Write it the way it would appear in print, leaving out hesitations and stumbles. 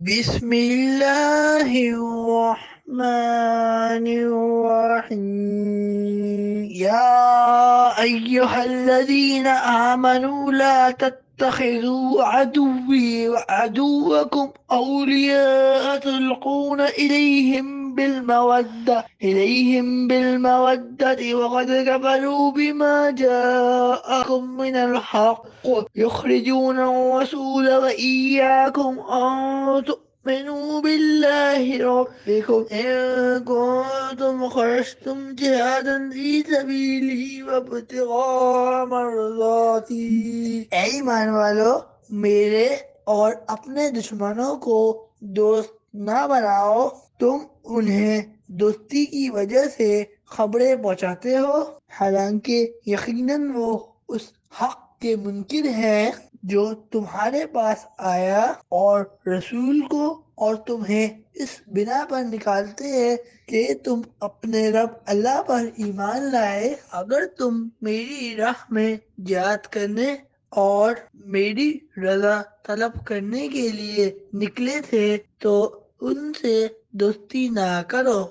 بسم الله الرحمن الرحيم يا أيها الذين آمنوا لا تتخذوا عدوي وعدوكم أولياء تلقون إليهم بالمودة وقد كفروا بما جاءكم من الحق يخرجون الرسول وإياكم أن تؤمنوا بالله ربكم إن كنتم خرجتم جهادا في سبيلي وابتغاء مرضاتي اے ایمان والو، میرے اور اپنے دشمنوں کو دوست نہ بناؤ۔ تم انہیں دوستی کی وجہ سے خبریں پہنچاتے ہو، حالانکہ یقیناً وہ اس حق کے منکر ہے جو تمہارے پاس آیا، اور رسول کو، اور تمہیں اس بنا پر نکالتے ہیں کہ تم اپنے رب اللہ پر ایمان لائے۔ اگر تم میری راہ میں جہاد کرنے اور میری رضا طلب کرنے کے لیے نکلے تھے تو ان سے دوستی نہ کرو۔